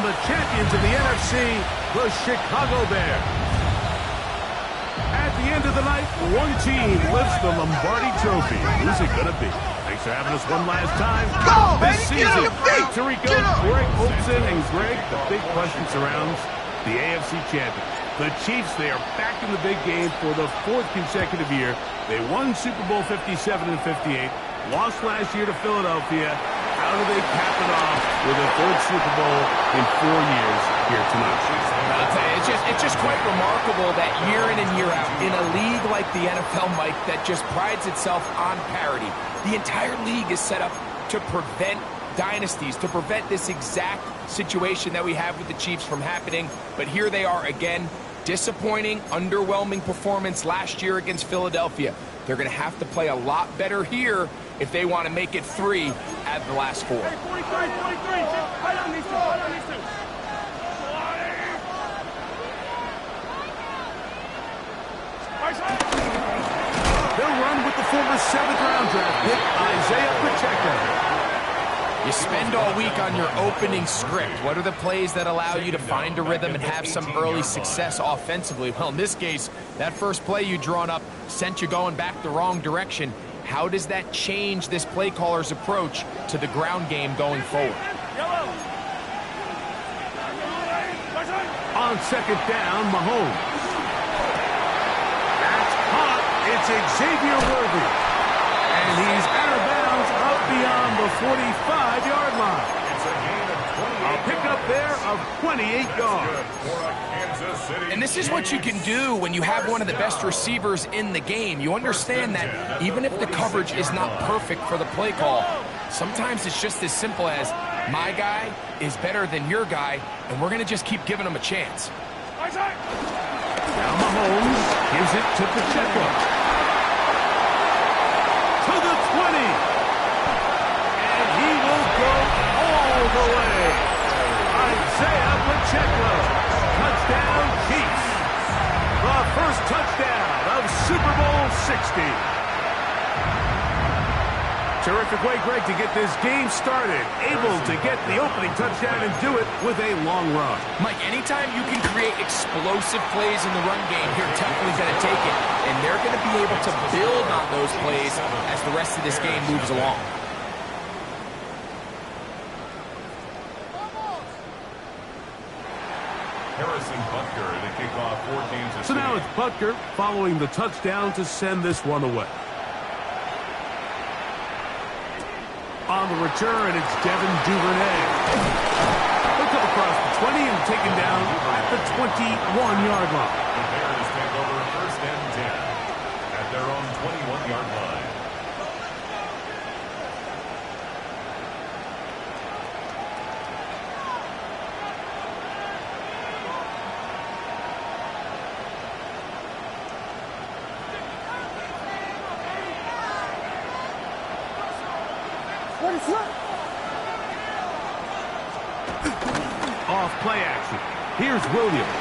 the champions of the NFC, the Chicago Bears. At the end of the night, one team lifts the Lombardi Trophy. Who's it going to be? Thanks for having us one last time. Go, this baby! season. Get on your feet! To Rico, Greg Olson, and Greg, the big question surrounds the AFC champions. The Chiefs, they are back in the big game for the fourth consecutive year. They won Super Bowl 57 and 58, lost last year to Philadelphia. How do they cap it off with a third Super Bowl in 4 years here tonight? I'll tell you, it's just quite remarkable that year in and year out, in a league like the NFL, Mike, that just prides itself on parity, the entire league is set up to prevent dynasties, to prevent this exact situation that we have with the Chiefs from happening. But here they are again, disappointing, underwhelming performance last year against Philadelphia. They're going to have to play a lot better here if they want to make it 3 out of the last 4. Hey, 43, 43. Right on these two, right on these two. They'll run with the former 7th-round draft pick, Isaiah Pacheco. You spend all week on your opening script. What are the plays that allow you to find a rhythm and have some early success offensively? Well, in this case, that first play you drawn up sent you going back the wrong direction. How does that change this play caller's approach to the ground game going forward? On 2nd down, Mahomes. That's caught. It's Xavier Worthy. And he's out of bounds up beyond the 45-yard line. A pickup there of 28 yards. And this is what you can do when you have one of the best receivers in the game. You understand that even if the coverage is not perfect for the play call, sometimes it's just as simple as, my guy is better than your guy, and we're going to just keep giving him a chance. Now Mahomes gives it to Pacheco. To the 20. And he will go all the way. Isaiah Pacheco. Touchdown, Chiefs. The first touchdown of Super Bowl 60. Terrific way, Greg, to get this game started. Able to get the opening touchdown and do it with a long run. Mike, anytime you can create explosive plays in the run game, you're definitely going to take it. And they're going to be able to build on those plays as the rest of this game moves along. Harrison Butker to kick off 4 games. So now it's Butker following the touchdown to send this one away. On the return, it's Devin Duvernay. Picked up across the 20 and taken down at the 21-yard line. The Bears take over 1st and 10 at their own 21-yard line. Off play action. Here's Williams.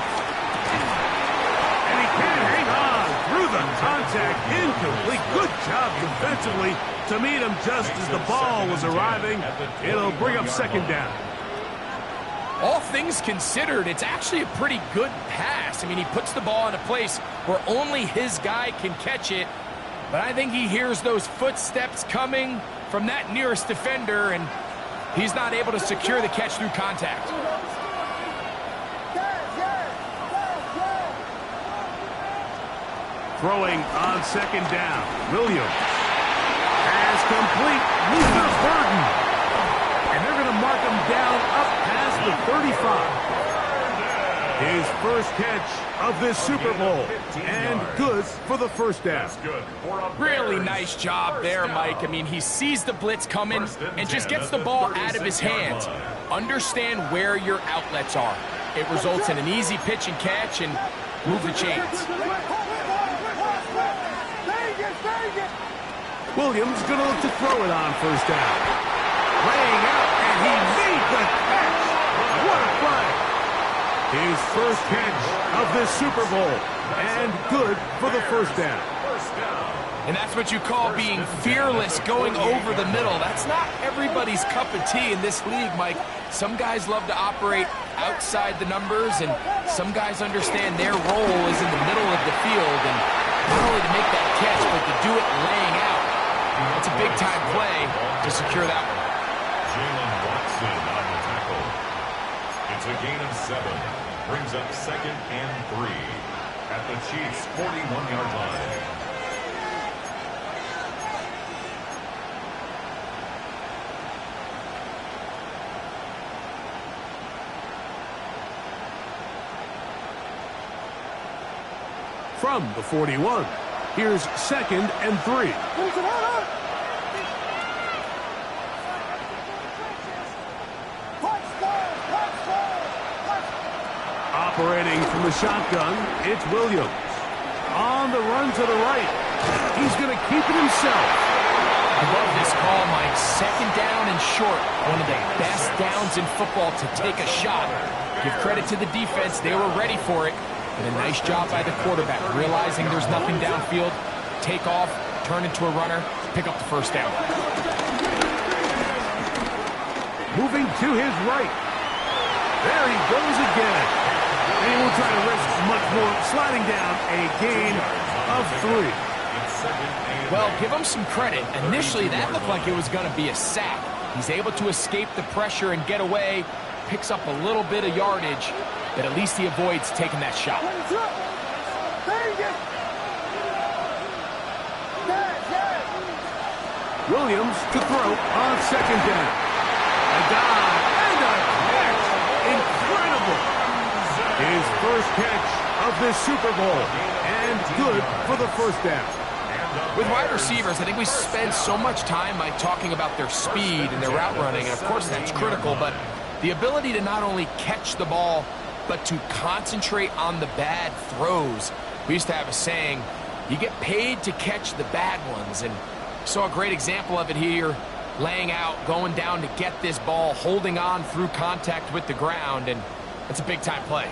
And he can't hang on through the contact. Incomplete. Good job defensively to meet him just as the ball was arriving. It'll bring up 2nd down. All things considered, it's actually a pretty good pass. I mean, he puts the ball in a place where only his guy can catch it. But I think he hears those footsteps coming from that nearest defender, and he's not able to secure the catch through contact. Throwing on 2nd down. Williams. Pass complete. Loses Burden. And they're going to mark him down up past the 35. His first catch of this Super Bowl. And good for the 1st down. Really nice job there, Mike. I mean, he sees the blitz coming and just gets the ball out of his hands. Understand where your outlets are. It results in an easy pitch and catch and move the chains. Williams going to look to throw it on 1st down. Laying out, and he made the catch. What a play. His first catch of this Super Bowl. And good for the 1st down. And that's what you call being fearless, going over the middle. That's not everybody's cup of tea in this league, Mike. Some guys love to operate outside the numbers, and some guys understand their role is in the middle of the field, and not only to make that catch, but to do it laying out. That's a big-time play to secure that one. Jalen Watson on the tackle. It's a gain of 7. Brings up 2nd and 3 at the Chiefs' 41-yard line. From the 41, here's 2nd and 3. Operating from the shotgun, it's Williams. On the run to the right. He's going to keep it himself. I love this call, Mike. 2nd down and short. One of the best downs in football to take a shot. Give credit to the defense. They were ready for it. And a nice job by the quarterback, realizing there's nothing downfield. Take off, turn into a runner, pick up the 1st down. Moving to his right. There he goes again. And he won't try to risk much more, sliding down a gain of 3. Well, give him some credit. Initially, that looked like it was going to be a sack. He's able to escape the pressure and get away, picks up a little bit of yardage, but at least he avoids taking that shot. Williams to throw on 2nd down. A dive and a catch. Incredible. His first catch of this Super Bowl. And good for the 1st down. With wide receivers, I think we spend so much time like talking about their speed and their route running, and of course that's critical, but the ability to not only catch the ball, but to concentrate on the bad throws. We used to have a saying, you get paid to catch the bad ones, and saw a great example of it here, laying out, going down to get this ball, holding on through contact with the ground, and it's a big-time play.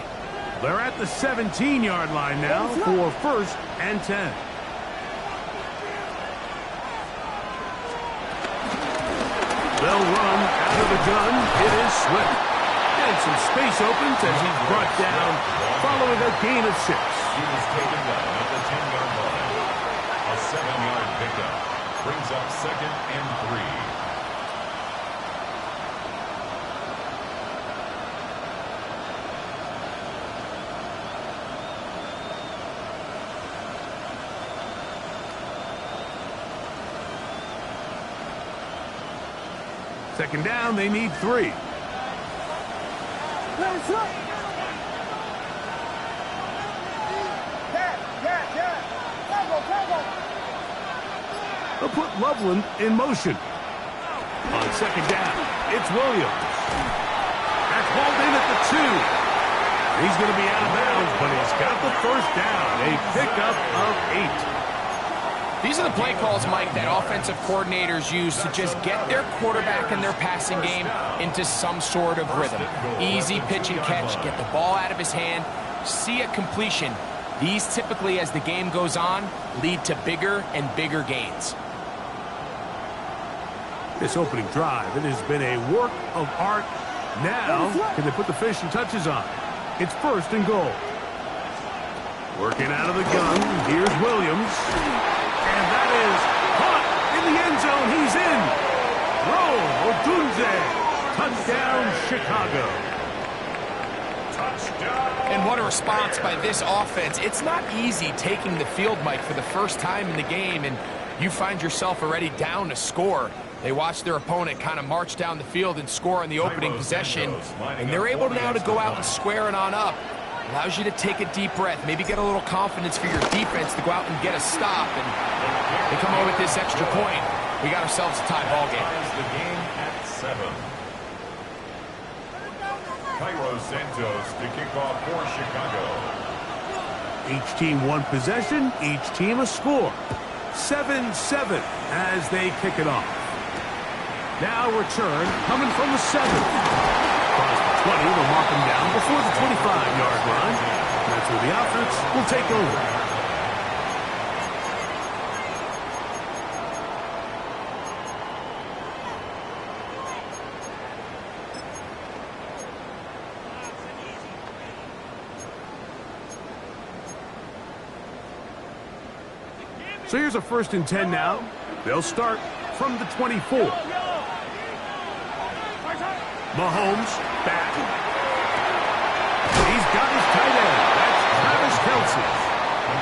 They're at the 17-yard line now for 1st and 10. They'll run out of the gun. It is Swift. And some space opens as he's brought down following a gain of 6. He was taken down at the 10-yard line. A 7-yard pickup brings up 2nd and 3. Second down, they need 3. They'll put Loveland in motion. On 2nd down, it's Williams. That's hauled in at the 2. He's going to be out of bounds, but he's got the 1st down. A pickup of 8. These are the play calls, Mike, that offensive coordinators use to just get their quarterback and their passing game into some sort of rhythm. Easy pitch and catch, get the ball out of his hand, see a completion. These typically, as the game goes on, lead to bigger and bigger gains. This opening drive, it has been a work of art. Now, can they put the finishing touches on? It's 1st and goal. Working out of the gun, here's Williams. And that is caught in the end zone. He's in. Rome Odunze. Touchdown, Chicago. Touchdown. And what a response by this offense. It's not easy taking the field, Mike, for the first time in the game, and you find yourself already down to score. They watch their opponent kind of march down the field and score on the opening possession, and they're able now to go out and square it on up. Allows you to take a deep breath, maybe get a little confidence for your defense to go out and get a stop, and they come away with this extra point. We got ourselves a tie ball game. The game at 7. Cairo Santos to kick off for Chicago. Each team one possession, each team a score. 7-7 as they kick it off. Now return coming from the 7. Across the 20, they'll mark them down before the 25-yard line. That's where the offense will take over. So here's a 1st and 10 now. They'll start from the 24. Mahomes back. He's got his tight end. That's Travis Kelce.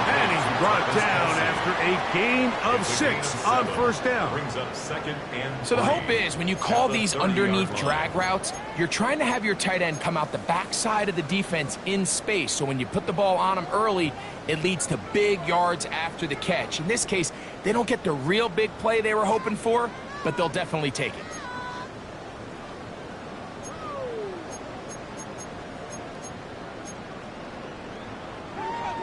And he's brought down after a gain of 6 on 1st down. Brings up 2nd and So the 3. hope is when you call these underneath drag routes, you're trying to have your tight end come out the backside of the defense in space. So when you put the ball on him early, it leads to big yards after the catch. In this case, they don't get the real big play they were hoping for, but they'll definitely take it.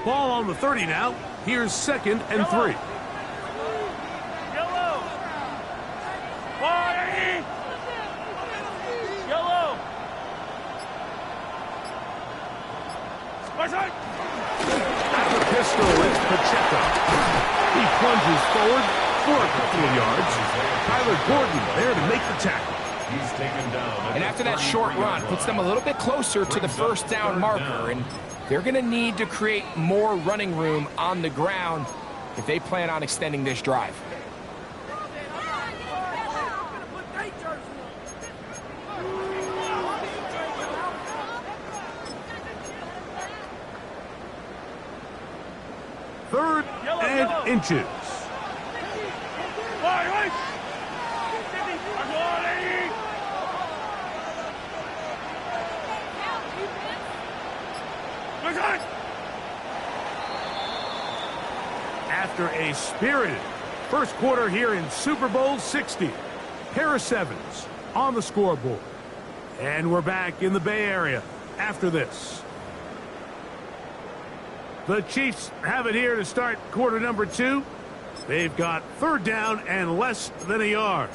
Ball on the 30 now. Here's 2nd and 3. Yellow. Party. Yellow. Right. Out of the pistol, it's Pacheco. He plunges forward for a couple of yards. Tyler Gordon there to make the tackle. He's taken down. And after that short run, puts them a little bit closer to the 1st down marker. And they're going to need to create more running room on the ground if they plan on extending this drive. Third and inches. Right. After a spirited 1st quarter here in Super Bowl 60, Harris Evans on the scoreboard. And we're back in the Bay Area after this. The Chiefs have it here to start quarter number 2. They've got 3rd down and less than a yard.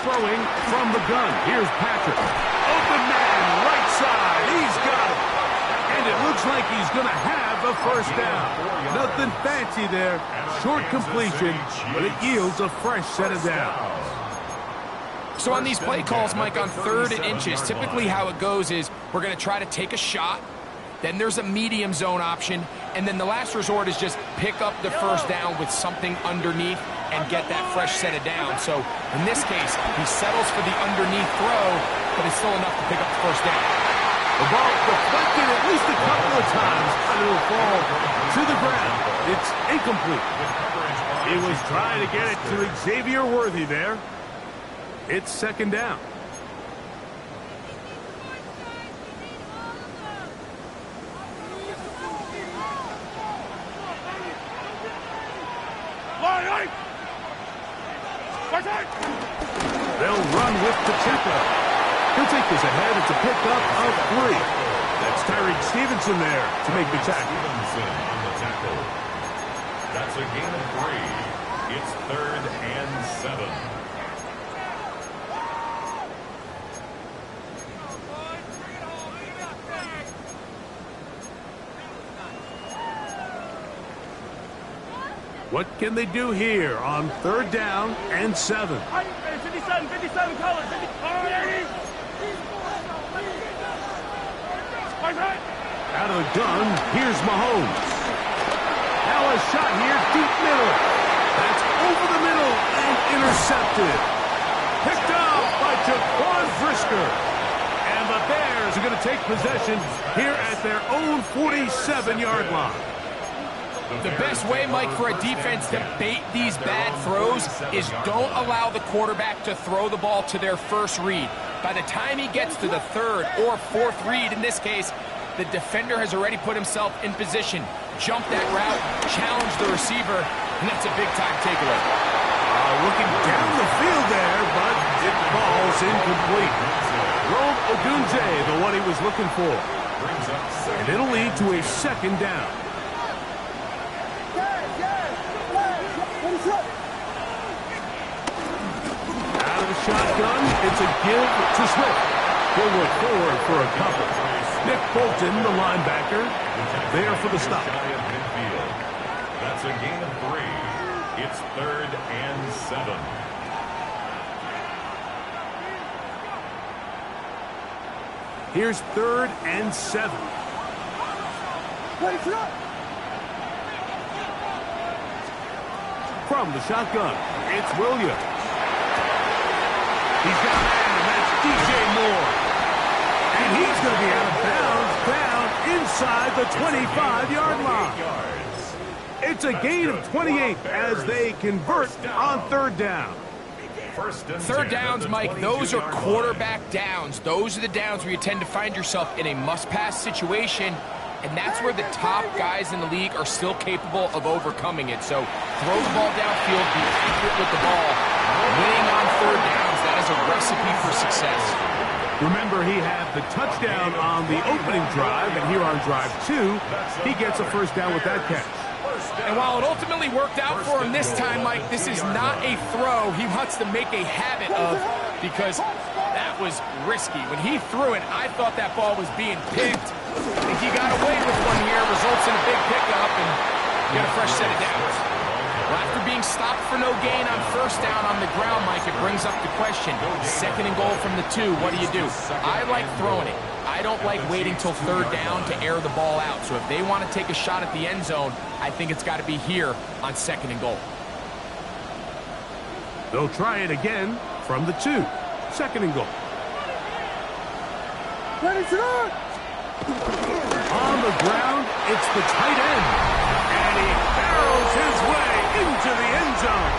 Throwing from the gun. Here's Patrick. Open man, right side. He's got it. And it looks like he's going to have a 1st down. Nothing fancy there. Short completion, but it yields a fresh set of downs. So on these play calls, Mike, on 3rd and inches, typically how it goes is we're going to try to take a shot. Then there's a medium zone option. And then the last resort is just pick up the 1st down with something underneath and get that fresh set of downs. So in this case, he settles for the underneath throw, but it's still enough to pick up the 1st down. The ball deflected at least a couple of times, and it'll fall to the ground. It's incomplete. He was trying to get it to Xavier Worthy there. It's 2nd down. They'll run with Pacheco. He'll take this ahead. It's a pickup of 3. That's Tyreek Stevenson there to make the tackle. Stevenson on the tackle. That's a gain of 3. It's 3rd and 7. What can they do here on 3rd down and 7? 57 colors. Out of the gun, here's Mahomes. Now a shot here, deep middle. That's over the middle and intercepted. Picked up by Jaquan Brisker. And the Bears are going to take possession here at their own 47-yard line. The best way, Mike, for a defense to bait these bad throws is don't allow the quarterback to throw the ball to their 1st read. By the time he gets to the 3rd or 4th read, in this case, the defender has already put himself in position, jumped that route, challenged the receiver, and that's a big-time takeaway. Looking down the field there, but it falls incomplete. Rome Odunze, the one he was looking for. And it'll lead to a 2nd down. Out of the shotgun. It's a give to Swift. He'll look forward for a couple. Nick Bolton, the linebacker, there for the stop. That's a gain of 3. It's 3rd and 7. Here's 3rd and 7. From the shotgun, it's Williams. He's got a man, and that's DJ Moore. And he's going to be out of bounds, down inside the 25-yard line. It's a gain of 28 as they convert on 3rd down. Third downs, Mike, those are quarterback downs. Those are the downs where you tend to find yourself in a must-pass situation, and that's where the top guys in the league are still capable of overcoming it. So throw the ball downfield, be accurate with the ball. Winning on 3rd downs, that is a recipe for success. Remember, he had the touchdown on the opening drive, and here on drive 2, he gets a 1st down with that catch. And while it ultimately worked out for him this time, Mike, this is not a throw he wants to make a habit of, because that was risky. When he threw it, I thought that ball was being picked. I think he got away with one here, results in a big pickup, and get a fresh set of downs. Well, after being stopped for no gain on 1st down on the ground, Mike, it brings up the question. 2nd and goal from the 2, what do? I like throwing it. I don't like waiting till 3rd down to air the ball out. So if they want to take a shot at the end zone, I think it's got to be here on 2nd and goal. They'll try it again from the 2. 2nd and goal. On the ground, it's the tight end. And he barrels his way into the end zone.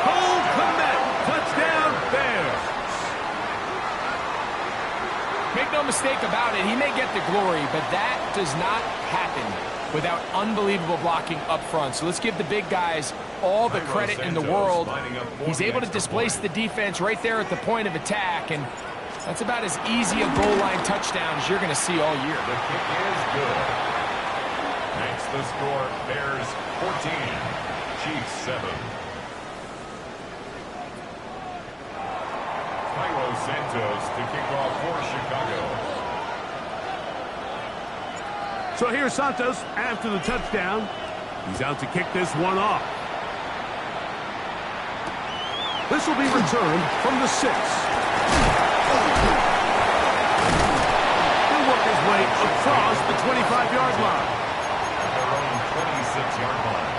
Cole Kmet, touchdown Bears. Make no mistake about it, he may get the glory, but that does not happen without unbelievable blocking up front. So let's give the big guys all the credit in the world. He's able to displace the defense right there at the point of attack, and that's about as easy a goal line touchdown as you're going to see all year. The kick is good. Makes the score Bears 14, Chiefs 7. Cairo Santos to kick off for Chicago. So here's Santos after the touchdown. He's out to kick this one off. This will be returned from the 6. He'll work his way across the 25-yard line. At their own 26-yard line.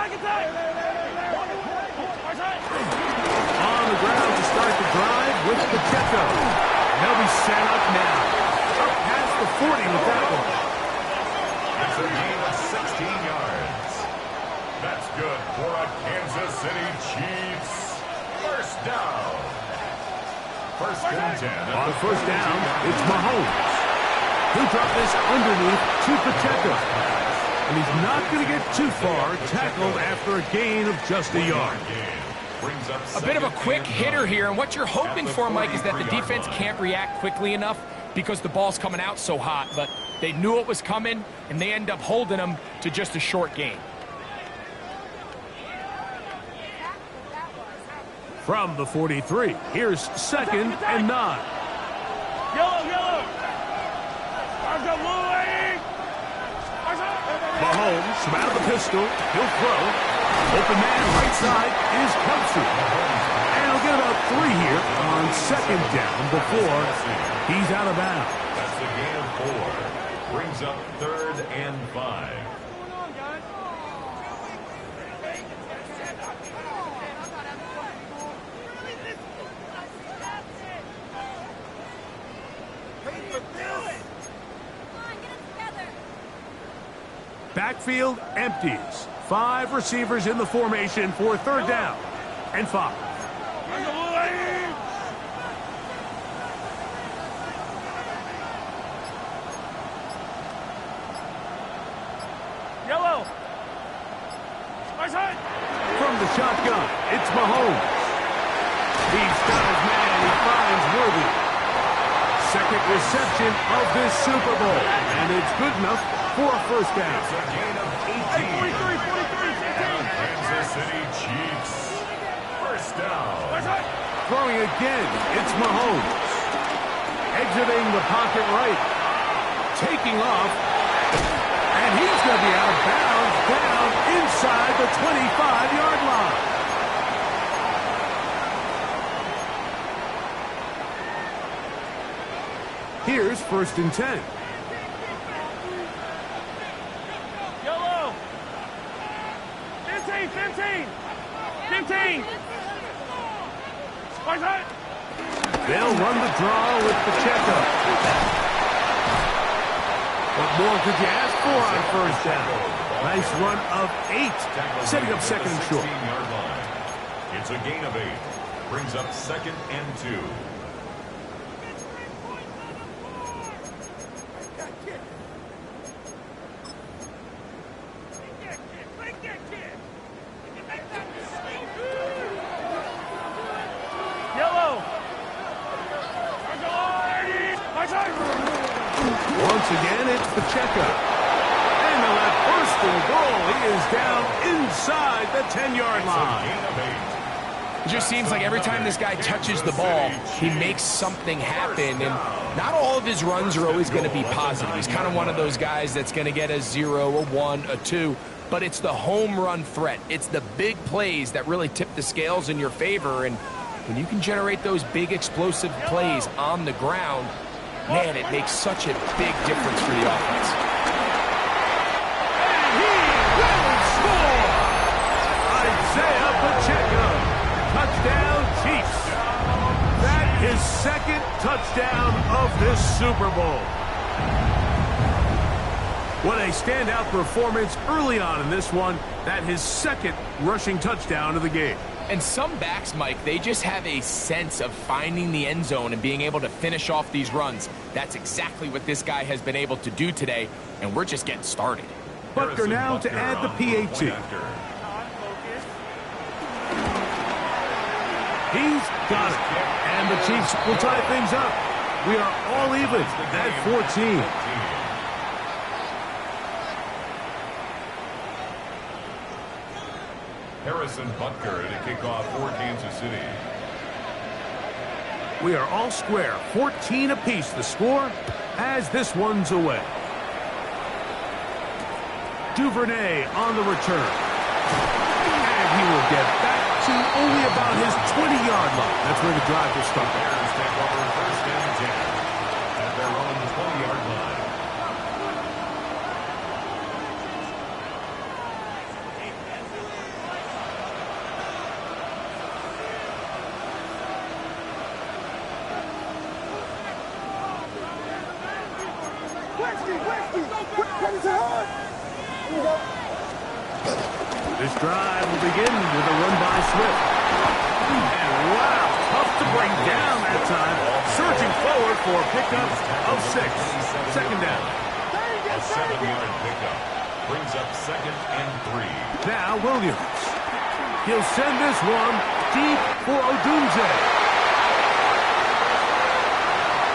On the ground to start the drive with Pacheco. They'll be set up now. Up past the 40 with that one. It's a gain of 16 yards. That's good for a Kansas City Chiefs 1st down. 1st and 10. On 1st down, it's Mahomes. He'll drop this underneath to Pacheco. And he's not going to get too far, tackled after a gain of just a yard. A bit of a quick hitter here, and what you're hoping for, Mike, is that the defense can't react quickly enough because the ball's coming out so hot, but they knew it was coming, and they end up holding them to just a short gain. From the 43, here's 2nd and 9. Yellow! Mahomes from out of the pistol. He'll throw. Open man right side is Kelsey. And he'll get about 3 here on 2nd down before he's out of bounds. That's the gain of 4. Brings up 3rd and 5. Backfield empties. 5 receivers in the formation for 3rd down. and 5. Yellow. Nice hit. From the shotgun, it's Mahomes. He's got his man. He finds Worthy. Second reception of this Super Bowl, and it's good enough for a first down. It's a gain of 18. 43, 15. Kansas City Chiefs. First down. Nice hit. Throwing again, it's Mahomes. Exiting the pocket right. Taking off. And he's going to be out of bounds down inside the 25-yard line. Here's 1st and 10. Yellow. 15. 15. Nice hit. They'll run the draw with Pacheco. What more could you ask for on first down? Nice run of 8, setting up second and short. 16-yard line. It's a gain of 8. Brings up 2nd and 2. Yellow. Nice hit. Once again, it's Pacheco. And they'll have 1st and goal. He is down inside the 10-yard line. Gain of 8. It just seems like every time this guy touches the ball, he makes something happen. And not all of his runs are always going to be positive. He's kind of one of those guys that's going to get a 0, a 1, a 2. But it's the home run threat. It's the big plays that really tip the scales in your favor. And when you can generate those big explosive plays on the ground, man, it makes such a big difference for the offense. And he will score! Isaiah Pacheco. Touchdown, Chiefs. That is 2nd touchdown of this Super Bowl. What a standout performance early on in this one. That his 2nd rushing touchdown of the game. And some backs, Mike, they just have a sense of finding the end zone and being able to finish off these runs. That's exactly what this guy has been able to do today, and we're just getting started. Butker now to add the PAT. He's got it. And the Chiefs will tie things up. We are all even at 14. Harrison Butker to kick off for Kansas City. We are all square. 14 apiece the score as this one's away. Duvernay on the return. And he will get back to only about his 20-yard line. That's where the drive will start. Bears take over 1st and 10 at their own 20-yard line. This drive will begin with a run by Swift. And wow, tough to bring down that time. Surging forward for a pickup of 6. 2nd down. A 7-yard pickup brings up 2nd and 3. Now Williams. He'll send this one deep for Odunze.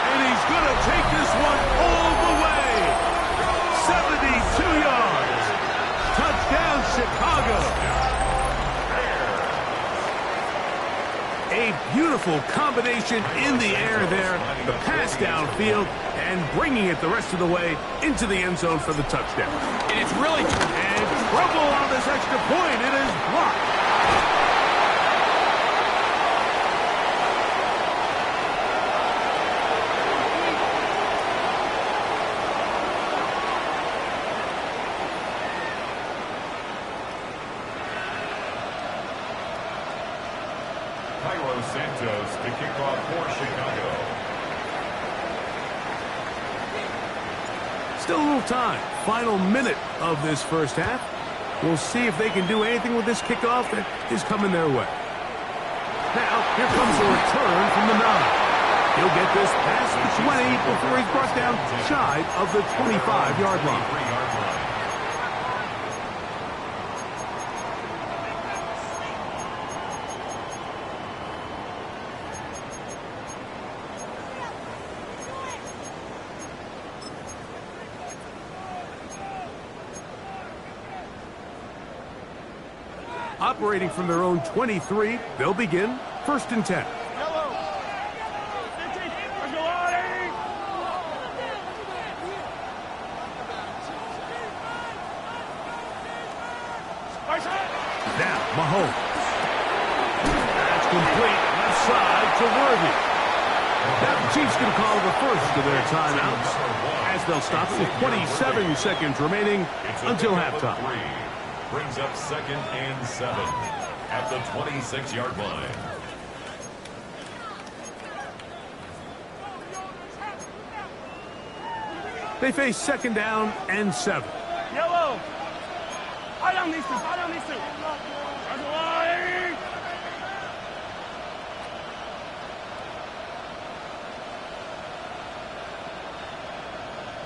And he's going to take this one all the way. 72 yards. Touchdown, Chicago. A beautiful combination in the air there. The pass downfield and bringing it the rest of the way into the end zone for the touchdown. And it's really... And trouble on this extra point. It is blocked. Cairo Santos to kick off for Chicago. Still a little time. Final minute of this first half. We'll see if they can do anything with this kickoff that is coming their way. Now, here comes a return from the 9. He'll get this past the 20 before he's brought down shy of the 25-yard line. Operating from their own 23, they'll begin 1st and 10. Yellow. 15. Let's go, Artie. Right side. Now, Mahomes. That's complete. Left side to Worthy. Now the Chiefs going to call the first of their timeouts as they'll stop with 27 seconds remaining until halftime. Brings up 2nd and 7 at the 26-yard line. They face 2nd down and 7. Yellow. I don't need to. Let's go, Artie.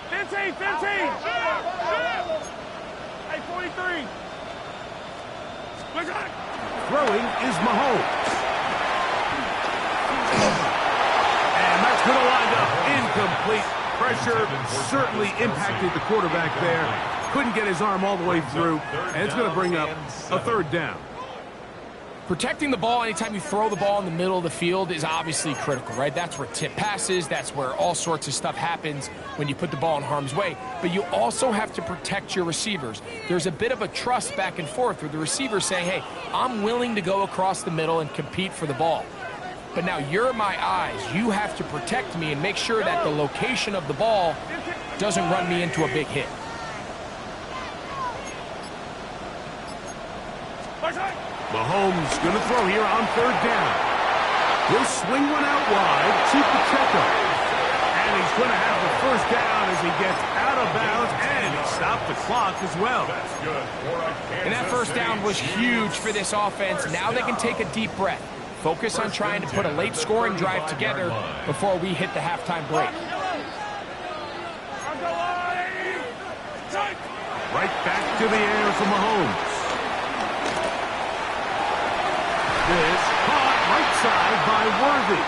Fifteen. Hey, 43. Throwing is Mahomes. And that's going to wind up incomplete. Pressure certainly impacted the quarterback there. Couldn't get his arm all the way through, and it's going to bring up a 3rd down. Protecting the ball anytime you throw the ball in the middle of the field is obviously critical, right? That's where tip passes, that's where all sorts of stuff happens when you put the ball in harm's way. But you also have to protect your receivers. There's a bit of a trust back and forth with the receiver saying, hey, I'm willing to go across the middle and compete for the ball. But now you're my eyes. You have to protect me and make sure that the location of the ball doesn't run me into a big hit. Mahomes going to throw here on 3rd down. He'll swing one out wide to Pacheco. And he's going to have the 1st down as he gets out of bounds, and he stopped the clock as well. That's good for a Kansas And that 1st down was huge for this offense. Now they can take a deep breath. Focus on trying to put a late scoring drive together before we hit the halftime break. Right back to the air for Mahomes. This caught right side by Worthy.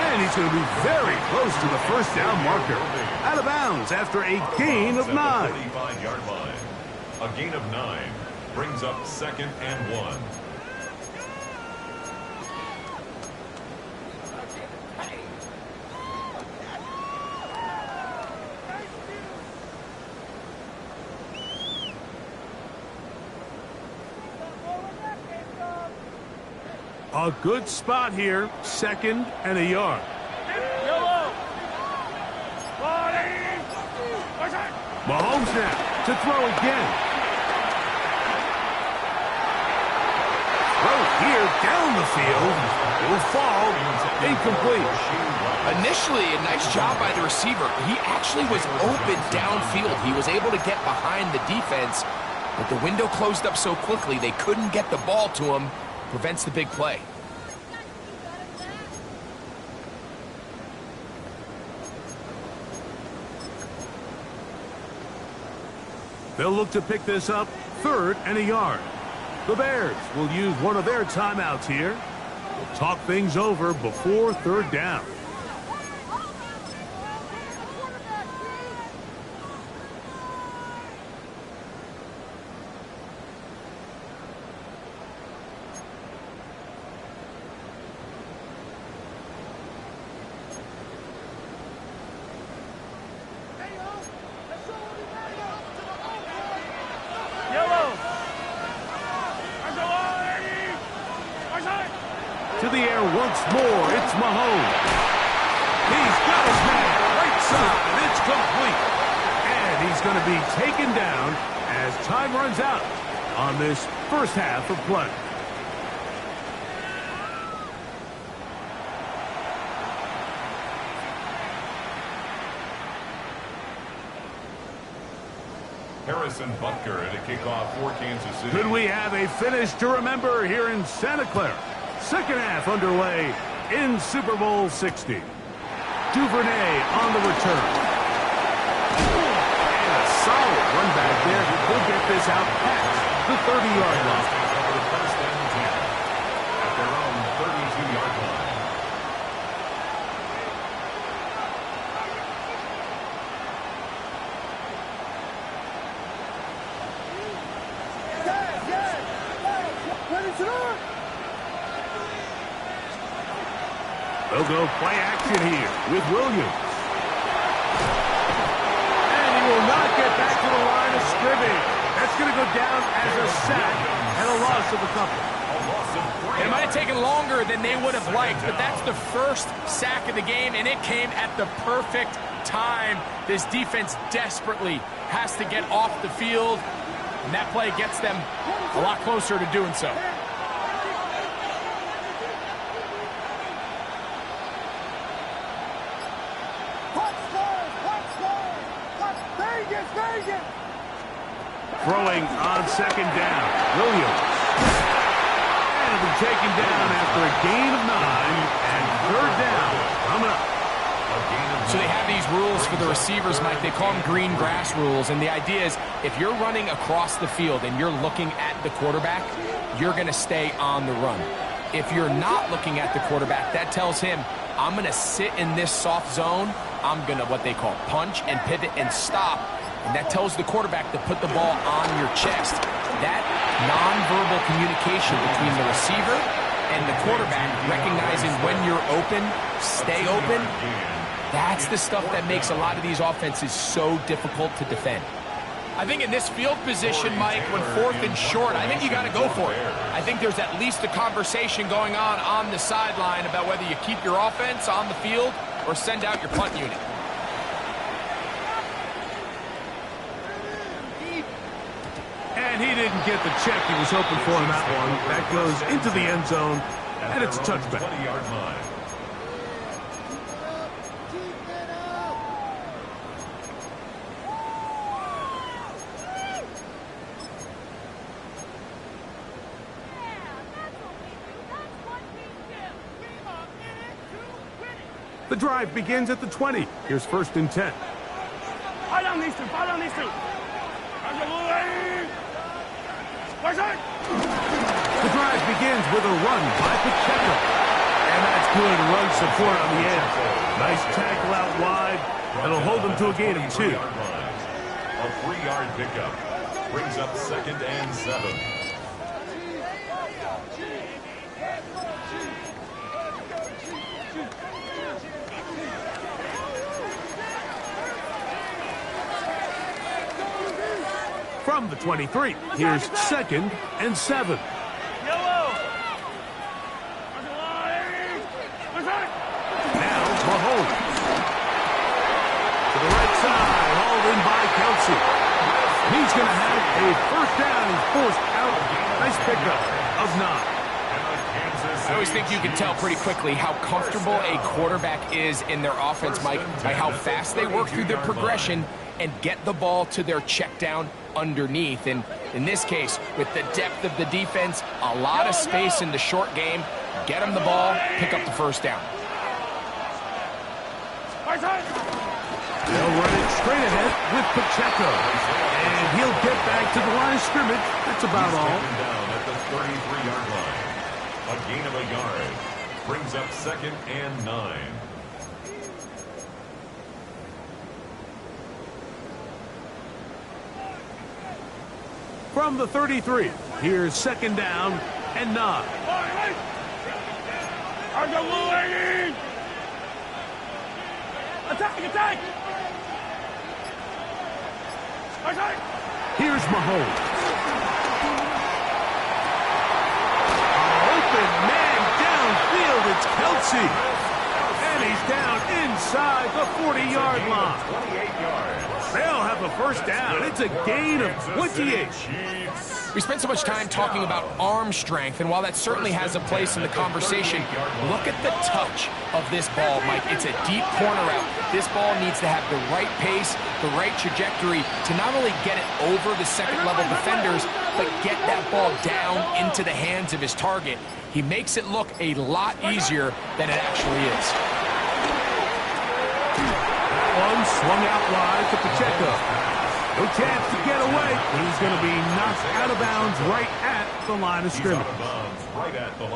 And he's going to be very close to the 1st down marker. Out of bounds after a gain of 9. 45-yard line. A gain of 9 brings up 2nd and 1. A good spot here, 2nd and a yard. Yellow. Mahomes now to throw again. Throw here down the field. Will fall incomplete. Initially, a nice job by the receiver. He actually was open downfield. He was able to get behind the defense, but the window closed up so quickly they couldn't get the ball to him. Prevents the big play. They'll look to pick this up 3rd and a yard. The Bears will use one of their timeouts here. We'll talk things over before 3rd down. To the air once more, it's Mahomes. He's got his man right side. It's complete. And he's going to be taken down as time runs out on this 1st half of play. Harrison Butker to kick off for Kansas City. Could we have a finish to remember here in Santa Clara? Second half underway in Super Bowl 60. Duvernay on the return. And a solid run back there. He'll get this out past the 30-yard line. First and 10 at their own 32-yard line. They'll go play action here with Williams. And he will not get back to the line of scrimmage. That's going to go down as a sack and a loss of a couple. It might have taken longer than they would have liked, but that's the first sack of the game, and it came at the perfect time. This defense desperately has to get off the field, and that play gets them a lot closer to doing so. Throwing on second down, Williams. And it'll be taken down after a gain of 9, and third down coming up. So they have these rules for the receivers, Mike. They call them green grass rules, and the idea is if you're running across the field and you're looking at the quarterback, you're going to stay on the run. If you're not looking at the quarterback, that tells him, I'm going to sit in this soft zone. I'm going to what they call punch and pivot and stop. And that tells the quarterback to put the ball on your chest. That nonverbal communication between the receiver and the quarterback, recognizing when you're open, stay open, that's the stuff that makes a lot of these offenses so difficult to defend. I think in this field position, Mike, when fourth and short, I think you got to go for it. I think there's at least a conversation going on the sideline about whether you keep your offense on the field or send out your punt unit. And he didn't get the check he was hoping for in that one. That goes into the end zone, and it's a touchback. 20-yard line. The drive begins at the 20. Here's first and 10. Fall down these two. The drive begins with a run by Pacheco. And that's good run support on the end. Nice tackle out wide. That'll hold them to a gain of 2. A 3-yard pickup brings up second and 7. From the 23, here's second and 7. Now Mahomes. To the right side, hauled in by Kelsey. He's going to have a first down. He's forced out. Nice pickup of 9. I always think you can tell pretty quickly how comfortable a quarterback is in their offense, Mike, by how fast they work through their progression and get the ball to their check down underneath. And in this case, with the depth of the defense, a lot of space in the short game, get them the ball, pick up the first down. They'll run it straight ahead with Pacheco. And he'll get back to the line of scrimmage. That's about all. Down at the 33-yard line. A gain of a yard brings up second and 9. From the 33, here's second down and 9. Attack! Here's Mahomes. Open man downfield, it's Kelsey. And he's down inside the 40-yard line. 28 yards. They'll have a first down. It's a gain of 28. We spent so much time talking about arm strength, and while that certainly has a place in the conversation, look at the touch of this ball, Mike. It's a deep corner route. This ball needs to have the right pace, the right trajectory to not only get it over the second-level defenders, but get that ball down into the hands of his target. He makes it look a lot easier than it actually is. One swung out wide to Pacheco. No chance to get away. He's going to be knocked out of bounds right at the line of scrimmage.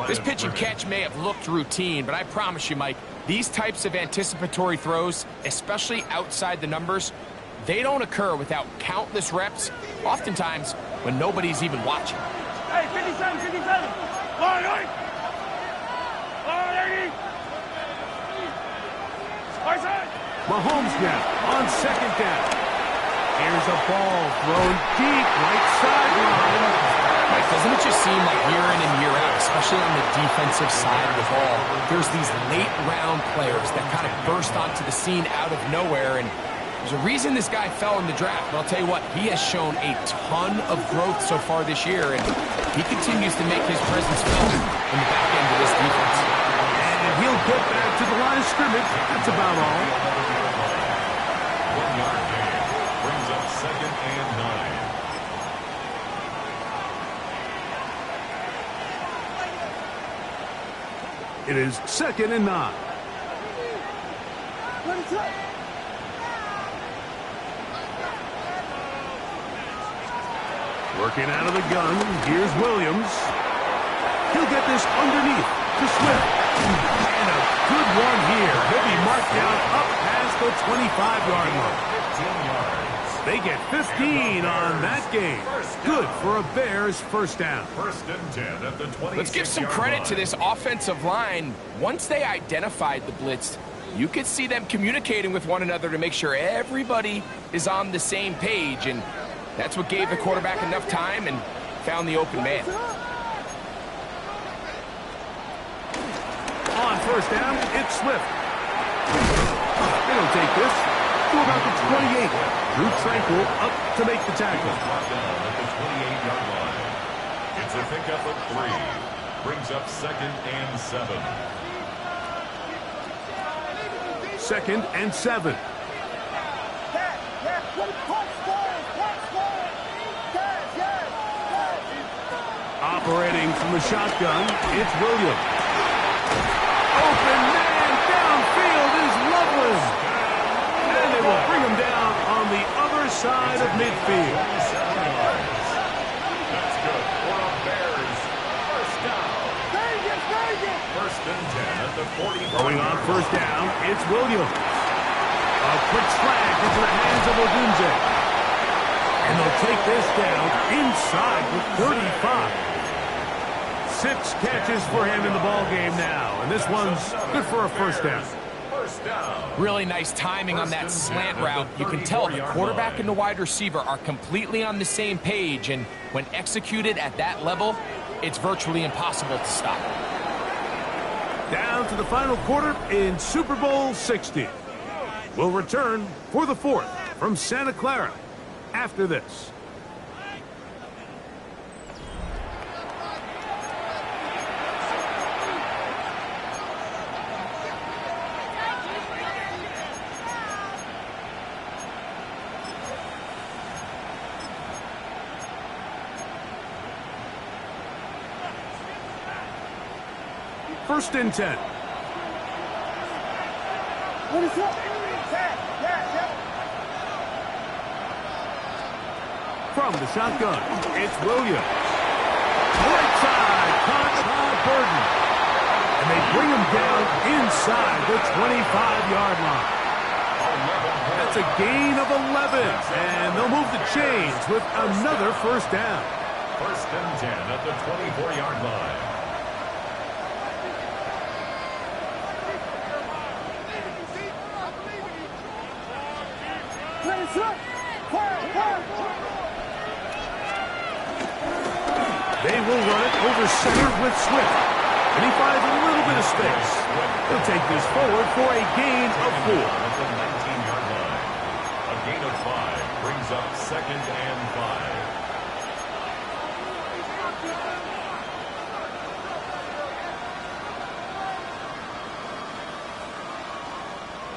This pitch and catch may have looked routine, but I promise you, Mike, these types of anticipatory throws, especially outside the numbers, they don't occur without countless reps, oftentimes when nobody's even watching. Hey, 57, 57. Line, line. Line, 80. Right side. Mahomes now on second down. Here's a ball thrown deep right sideline. Mike, doesn't it just seem like year in and year out, especially on the defensive side of the ball, there's these late-round players that kind of burst onto the scene out of nowhere, and there's a reason this guy fell in the draft, but I'll tell you what, he has shown a ton of growth so far this year, and he continues to make his presence felt in the back end of this defense. And he'll get back to the line of scrimmage. That's about all. 1 yard gain. Brings up 2nd and 9. It is 2nd and 9. Working out of the gun. Here's Williams. He'll get this underneath to Swift. And a good one here. He'll be marked down up past the 25-yard line. 15 yards. They get 15 on that game. Good for a Bears first down. 1st and 10 at the 26-yard line. Let's give some credit to this offensive line. Once they identified the blitz, you could see them communicating with one another to make sure everybody is on the same page, and that's what gave the quarterback enough time and found the open man. On first down, it's Swift. They'll take this to about the 28. Drew Tranquil up to make the tackle. Brought down at the 28-yard line. It's a pickup of 3. Brings up 2nd and 7. 2nd and 7. Operating from the shotgun, it's Williams. Open man downfield is Loveland. And they will bring him down on the other side of midfield. That's good for a Bears first down. 1st and 10 at the 40. Going on first down, it's Williams. A quick slant into the hands of Odunze. And they'll take this down inside the 35. 6 catches for him in the ball game now, and this one's good for a first down. First down. Really nice timing on that slant route. You can tell the quarterback and the wide receiver are completely on the same page, and when executed at that level, it's virtually impossible to stop. Down to the final quarter in Super Bowl 60. We'll return for the 4th from Santa Clara after this. First and 10. From the shotgun, it's Williams. Right side, caught by Burden. And they bring him down inside the 25-yard line. That's a gain of 11. And they'll move the chains with another first down. 1st and 10 at the 24-yard line. They will run it over center with Swift. and he finds a little bit of space. He'll take this forward for a gain of 4. At the 19-yard line. A gain of 5 brings up 2nd and 5.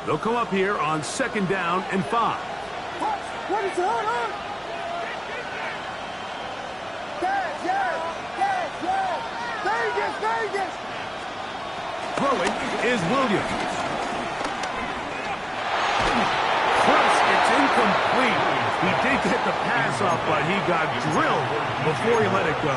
They'll come up here on 2nd down and 5. What is on? Vegas! Throwing is Williams. It's incomplete. He did get the pass off, but he got drilled before he let it go.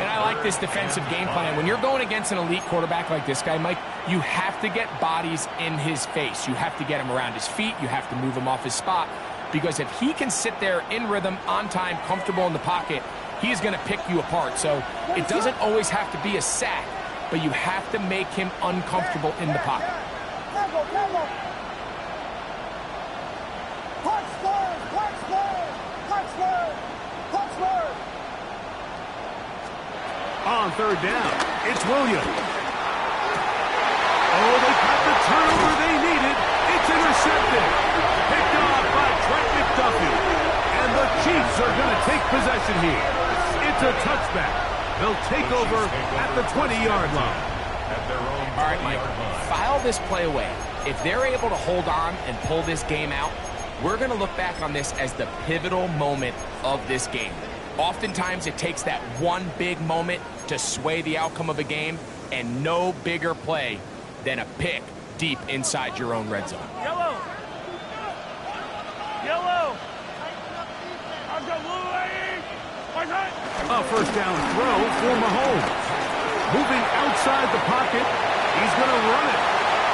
And I like this defensive game plan. When you're going against an elite quarterback like this guy, Mike, you have to get bodies in his face. You have to get him around his feet. You have to move him off his spot. Because if he can sit there in rhythm, on time, comfortable in the pocket, he's going to pick you apart. So it doesn't always have to be a sack, but you have to make him uncomfortable in the pocket. On 3rd down, it's Williams. Oh, they got the turnover they needed. It's intercepted. Picked off by Trent McDuffie. And the Chiefs are going to take possession here. It's a touchback. They'll take over at the 20-yard line. All right, Mike, file this play away. If they're able to hold on and pull this game out, we're going to look back on this as the pivotal moment of this game. Oftentimes, it takes that one big moment to sway the outcome of a game, and no bigger play than a pick deep inside your own red zone. Yellow! A 1st down throw for Mahomes. Moving outside the pocket, he's going to run it.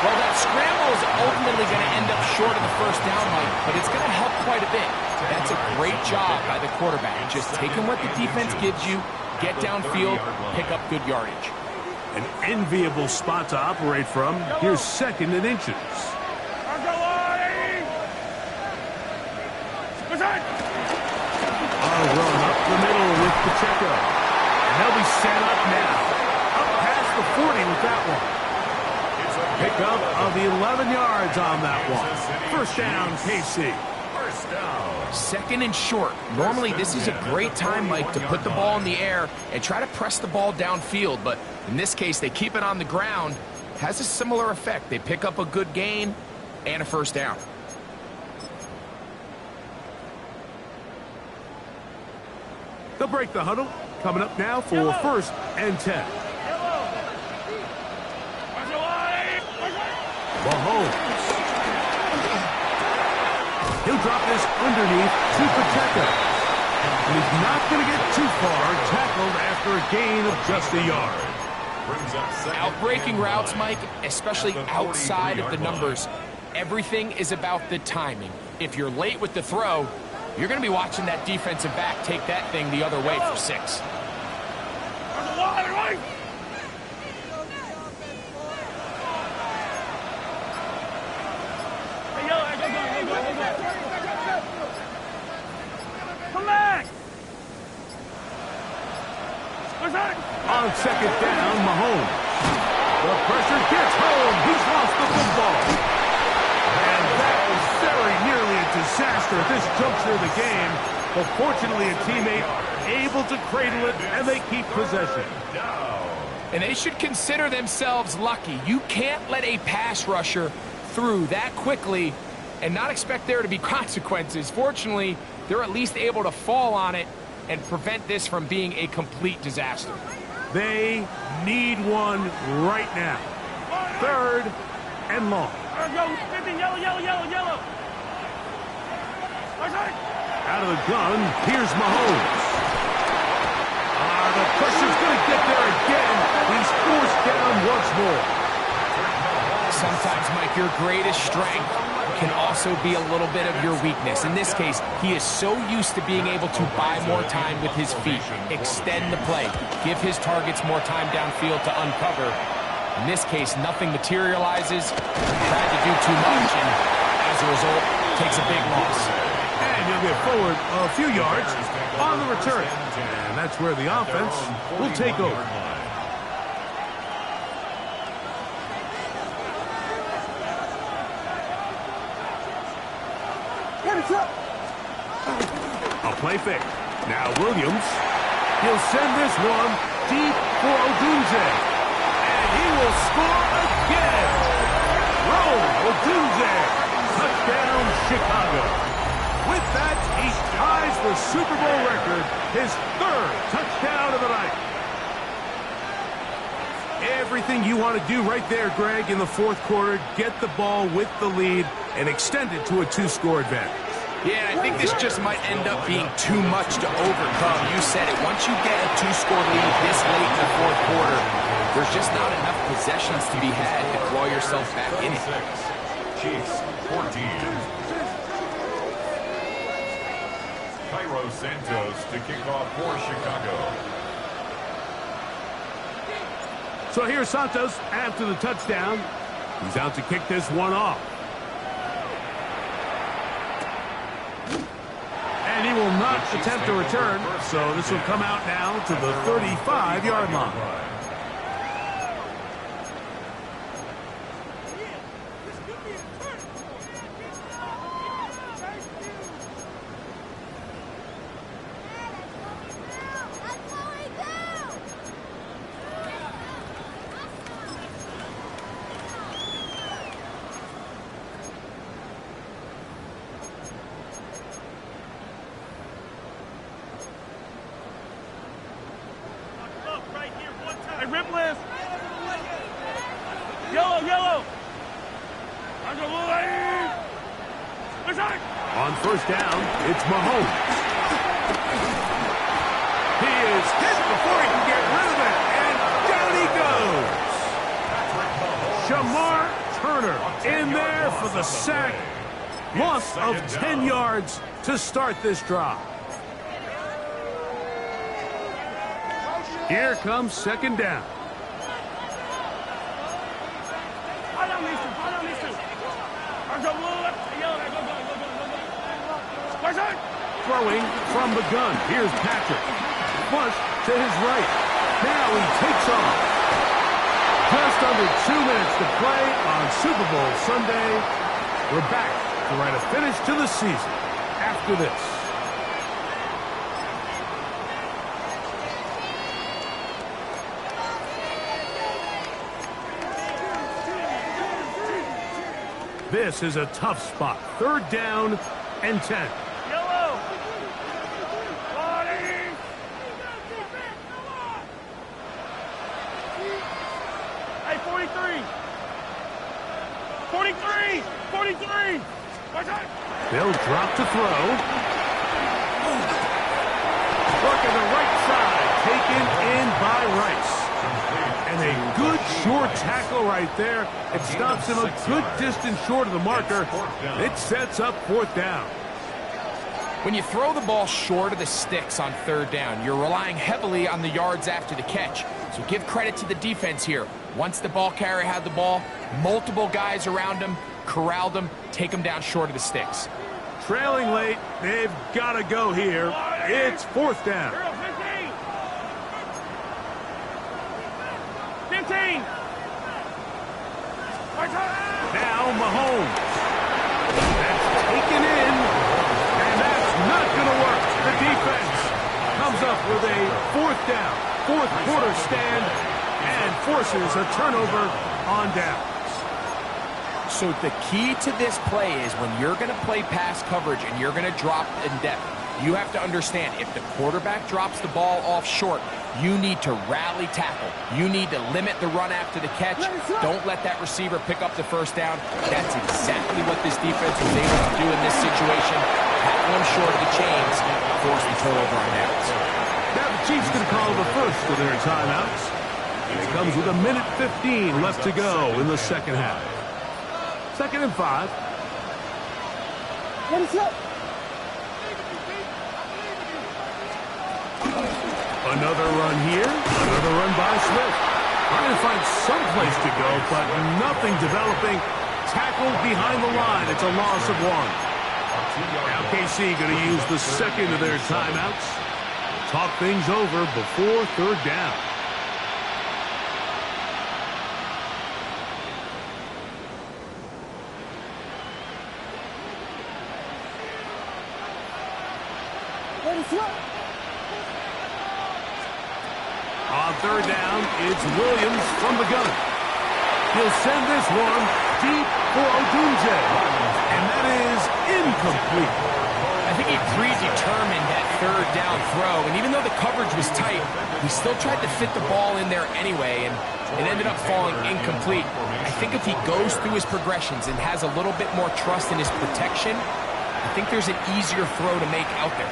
Well, that scramble is ultimately going to end up short of the 1st down, Mike, but it's going to help quite a bit. That's a great job by the quarterback. Just taking what the defense gives you, get downfield, pick up good yardage. An enviable spot to operate from. Here's 2nd and inches. A run up the middle with Pacheco. And they'll be set up now. Up past the 40 with that one. Pickup of 11 yards on that one. 1st down, KC. 2nd and short. Normally, this is a great time, Mike, to put the ball in the air and try to press the ball downfield. But in this case, they keep it on the ground. Has a similar effect. They pick up a good gain and a 1st down. They'll break the huddle. Coming up now for 1st and 10. Mahomes. He'll drop this underneath to Pacheco. And he's not going to get too far. Tackled after a gain of just a yard. Outbreaking routes, Mike, especially outside of the numbers, everything is about the timing. If you're late with the throw, you're going to be watching that defensive back take that thing the other way for 6. Come back! On 2nd down, Mahomes. The pressure gets home. He's lost the football. And that was very nearly a disaster at this juncture of the game. But fortunately, a teammate able to cradle it, and they keep possession. And they should consider themselves lucky. You can't let a pass rusher through that quickly and not expect there to be consequences. Fortunately, they're at least able to fall on it and prevent this from being a complete disaster. They need one right now. 3rd and long. Yellow. Out of the gun, here's Mahomes. The pressure's going to get there again. He's forced down once more. Sometimes, Mike, your greatest strength can also be a little bit of your weakness. In this case, he is so used to being able to buy more time with his feet, extend the play, give his targets more time downfield to uncover. In this case, nothing materializes. Tried to do too much, and as a result, takes a big loss. And he'll get forward a few yards on the return. And that's where the offense will take over. A play fake. Now Williams. He'll send this one deep for Odunze. And he will score again. Rome Odunze. Touchdown, Chicago. With that, he ties the Super Bowl record, his third touchdown of the night. Everything you want to do right there, Greg, in the fourth quarter. Get the ball with the lead and extend it to a two-score advantage. Yeah, I think this just might end up being too much to overcome. You said it. Once you get a two-score lead this late in the fourth quarter, there's just not enough possessions to be had to claw yourself back in it. Chiefs 14. Cairo Santos to kick off for Chicago. So here's Santos after the touchdown. He's out to kick this one off. And he will not attempt to return, so this will come out now to the 35-yard line. Ripless. Yellow, yellow. On first down, it's Mahomes. He is hit before he can get rid of it, and down he goes. Shamar Turner in there for the sack. Loss of 10 yards to start this drive. Here comes second down. Throwing from the gun. Here's Patrick. Flush to his right. Now he takes off. Just under 2 minutes to play on Super Bowl Sunday. We're back to write a finish to the season after this. This is a tough spot. Third down and 10. Yellow. Hey, 43. 43. 43. They'll drop to throw. Working the right side. Taken in by Rice. And a good short tackle right there. It stops him a good distance short of the marker. It sets up fourth down. When you throw the ball short of the sticks on third down, you're relying heavily on the yards after the catch. So give credit to the defense here. Once the ball carrier had the ball, multiple guys around him, corralled him, take him down short of the sticks. Trailing late, they've got to go here. It's fourth down. 15. Now Mahomes. That's taken in, and that's not going to work. The defense comes up with a fourth down, fourth quarter stand, and forces a turnover on downs. So the key to this play is when you're going to play pass coverage and you're going to drop in depth, you have to understand if the quarterback drops the ball off short, you need to rally tackle. You need to limit the run after the catch. Don't let that receiver pick up the first down. That's exactly what this defense was able to do in this situation. Tackle him short of the chains, force the turnover on downs. Now the Chiefs going to call the first of their timeouts. And it comes with 1:15 left to go in the second half. 2nd and 5. What is up? Another run here. Another run by Smith. Trying to find some place to go, but nothing developing. Tackled behind the line. It's a loss of 1. Now KC going to use the second of their timeouts. Talk things over before third down. On third down, it's Williams from the gun. He'll send this one deep for Odunze. And that is incomplete. I think he predetermined that third down throw, and even though the coverage was tight, he still tried to fit the ball in there anyway, and it ended up falling incomplete. I think if he goes through his progressions and has a little bit more trust in his protection, I think there's an easier throw to make out there.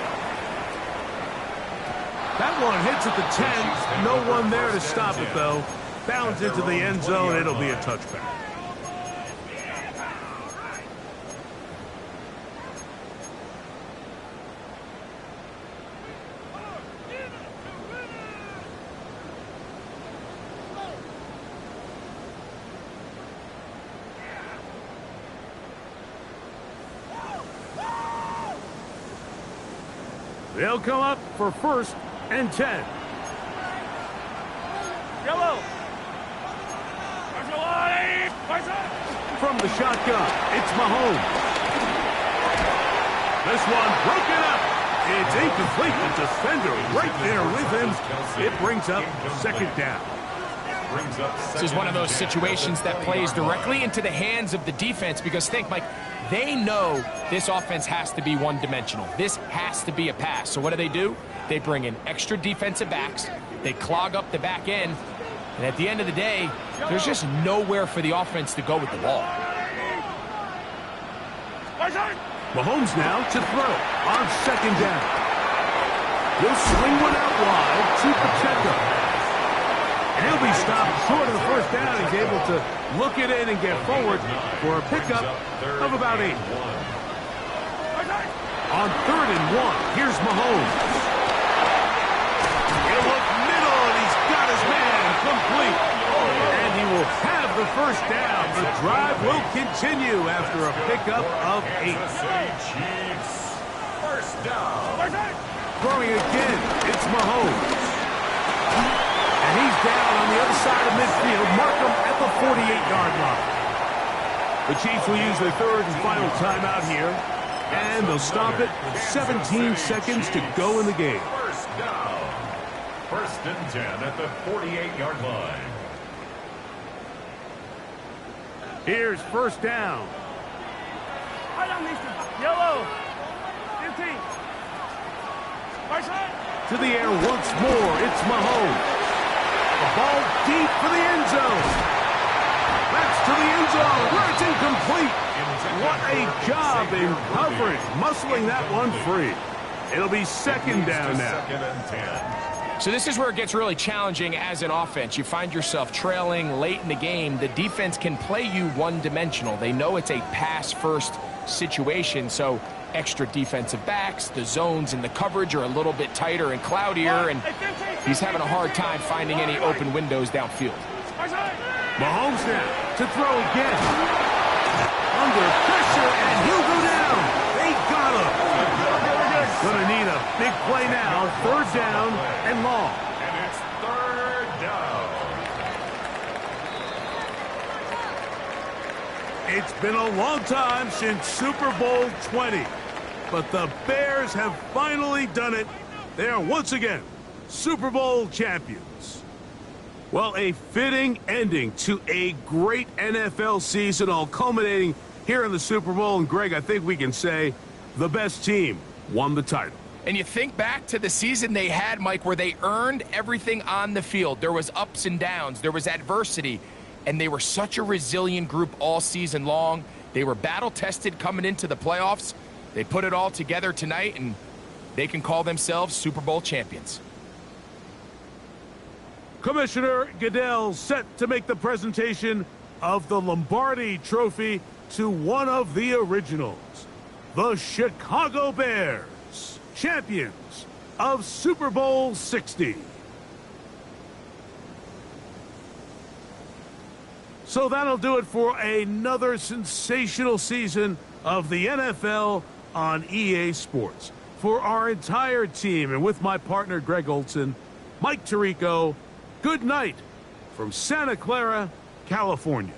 That one hits at the 10. No one there to stop it, though. Bounds into the end zone. It'll be a touchback. They'll come up for 1st and 10. Yellow. From the shotgun, it's Mahomes. This one broken up. It's incomplete. The defender right there with him. It brings up 2nd down. This is one of those situations that plays directly into the hands of the defense because think, Mike, they know this offense has to be one-dimensional. This has to be a pass. So what do? They bring in extra defensive backs. They clog up the back end. And at the end of the day, there's just nowhere for the offense to go with the ball. Mahomes now to throw on 2nd down. He'll swing one out wide to Pacheco. And he'll be stopped short of the 1st down. He's able to look it in and get forward for a pickup of about 8. On 3rd and 1, here's Mahomes. He'll look middle, and he's got his man complete. And he will have the 1st down. The drive will continue after a pickup of 8. Chiefs, 1st down. Throwing again, it's Mahomes. And he's down on the other side of midfield. Mark him at the 48-yard line. The Chiefs will use their 3rd and final timeout here. And they'll stop it with 17 seconds to go in the game. 1st down. 1st and 10 at the 48-yard line. Here's 1st down. Yellow. 15. To the air once more, it's Mahomes. The ball deep for the end zone. That's to the end zone, where it's incomplete. What a job in coverage, muscling that one free. It'll be 2nd down now. 2nd and 10. So this is where it gets really challenging as an offense. You find yourself trailing late in the game. The defense can play you one-dimensional. They know it's a pass-first situation, so extra defensive backs, the zones and the coverage are a little bit tighter and cloudier, and he's having a hard time finding any open windows downfield. Mahomes now to throw again. Under pressure, and he'll go down. They got him. Gonna need a big play now. 3rd down and long. And it's 3rd down. It's been a long time since Super Bowl 20, but the Bears have finally done it. They are once again Super Bowl champions. Well, a fitting ending to a great NFL season, all culminating here in the Super Bowl. And Greg, I think we can say the best team won the title. And you think back to the season they had, Mike, where they earned everything on the field. There was ups and downs. There was adversity. And they were such a resilient group all season long. They were battle-tested coming into the playoffs. They put it all together tonight, and they can call themselves Super Bowl champions. Commissioner Goodell set to make the presentation of the Lombardi Trophy to one of the originals, the Chicago Bears, champions of Super Bowl 60. So that'll do it for another sensational season of the NFL on EA Sports. For our entire team and with my partner Greg Olson, Mike Tirico, good night from Santa Clara, California.